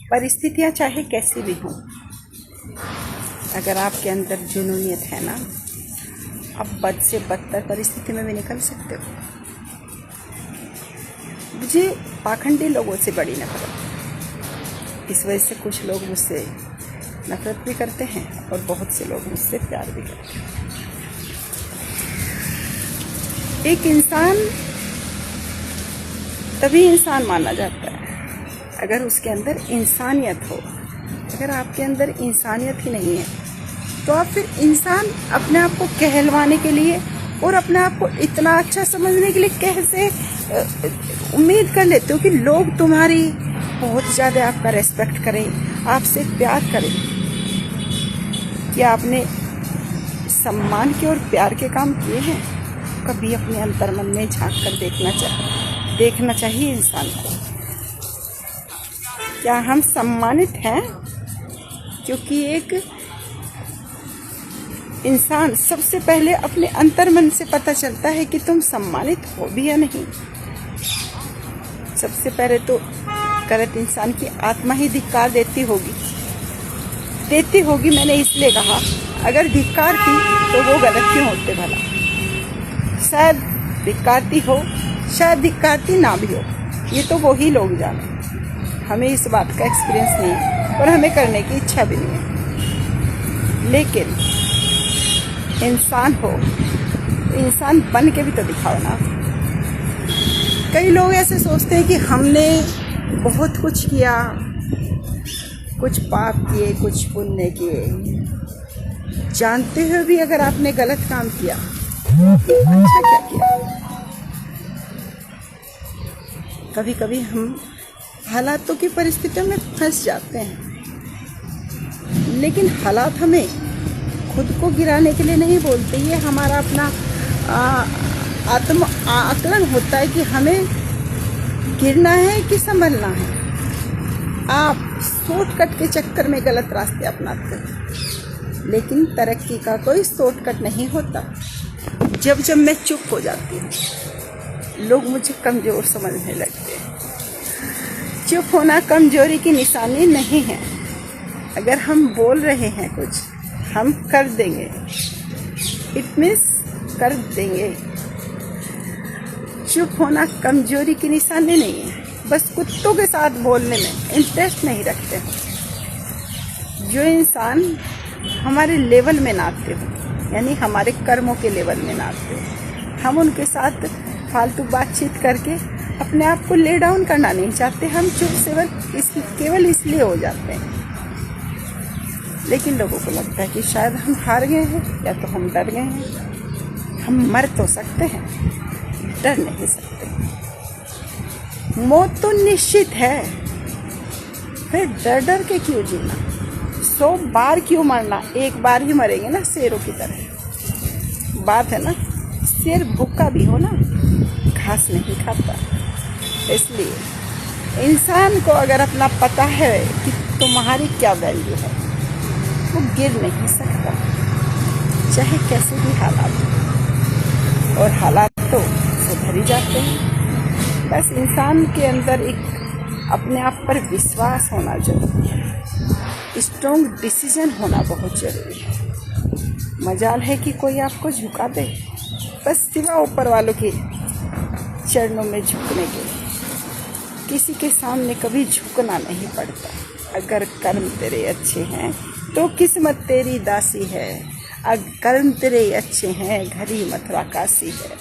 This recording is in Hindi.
परिस्थितियाँ चाहे कैसी भी हों, अगर आपके अंदर जुनूनियत है ना, आप बद से बदतर परिस्थिति में भी निकल सकते हो। मुझे पाखंडी लोगों से बड़ी नफरत, इस वजह से कुछ लोग मुझसे नफरत भी करते हैं और बहुत से लोग मुझसे प्यार भी करते हैं। एक इंसान तभी इंसान माना जाता है अगर उसके अंदर इंसानियत हो। अगर आपके अंदर इंसानियत ही नहीं है तो आप फिर इंसान अपने आप को कहलवाने के लिए और अपने आप को इतना अच्छा समझने के लिए कैसे उम्मीद कर लेते हो कि लोग तुम्हारी बहुत ज़्यादा आपका रेस्पेक्ट करें, आपसे प्यार करें। क्या आपने सम्मान के और प्यार के काम किए हैं? कभी अपने अंतर्मन में झांक कर देखना चाहिए इंसान को। क्या हम सम्मानित हैं? क्योंकि एक इंसान सबसे पहले अपने अंतर्मन से पता चलता है कि तुम सम्मानित हो भी या नहीं। सबसे पहले तो गलत इंसान की आत्मा ही धिक्कार देती होगी। मैंने इसलिए कहा, अगर धिक्कारती तो वो गलत क्यों होते भला? शायद धिक्कारती हो, शायद धिक्कारती ना भी हो, ये तो वो ही लोग जाने। हमें इस बात का एक्सपीरियंस नहीं है और हमें करने की इच्छा भी नहीं है। लेकिन इंसान हो, इंसान बन के भी तो दिखाओ ना। कई लोग ऐसे सोचते हैं कि हमने बहुत कुछ किया, कुछ पाप किए, कुछ पुण्य किए, जानते हुए भी अगर आपने गलत काम किया अच्छा क्या किया? कभी कभी हम हालातों की परिस्थितियों में फंस जाते हैं, लेकिन हालात हमें खुद को गिराने के लिए नहीं बोलते। ये हमारा अपना आत्म आकलन होता है कि हमें गिरना है कि संभलना है। आप शॉर्टकट के चक्कर में गलत रास्ते अपनाते हैं, लेकिन तरक्की का कोई शॉर्टकट नहीं होता। जब मैं चुप हो जाती हूँ, लोग मुझे कमज़ोर समझने लगते हैं। चुप होना कमज़ोरी की निशानी नहीं है। अगर हम बोल रहे हैं कुछ, हम कर देंगे, इट मीन्स कर देंगे। चुप होना कमज़ोरी की निशानी नहीं है। बस कुत्तों के साथ बोलने में इंटरेस्ट नहीं रखते हैं। जो इंसान हमारे लेवल में नाते हो, यानी हमारे कर्मों के लेवल में नाते हो, हम उनके साथ फालतू बातचीत करके अपने आप को ले डाउन करना नहीं चाहते। हम चुप केवल इसलिए हो जाते हैं। लेकिन लोगों को लगता है कि शायद हम हार गए हैं या तो हम डर गए हैं। हम मर तो सकते हैं, डर नहीं सकते। मौत तो निश्चित है, फिर डर के क्यों जीना? 100 बार क्यों मरना? एक बार ही मरेंगे ना, शेरों की तरह। बात है ना, शेर भूखा भी हो ना, घास नहीं खाता। इसलिए इंसान को अगर अपना पता है कि तुम्हारी क्या वैल्यू है, वो गिर नहीं सकता, चाहे कैसे भी हालात हो। और हालात तो सुधर ही जाते हैं। बस इंसान के अंदर एक अपने आप पर विश्वास होना जरूरी है। स्ट्रॉन्ग डिसीजन होना बहुत ज़रूरी है। मजाल है कि कोई आपको झुका दे, बस सिवा ऊपर वालों के चरणों में झुकने के। किसी के सामने कभी झुकना नहीं पड़ता। अगर कर्म तेरे अच्छे हैं तो किस्मत तेरी दासी है। अगर कर्म तेरे अच्छे हैं, घड़ी मथुरा काशी है।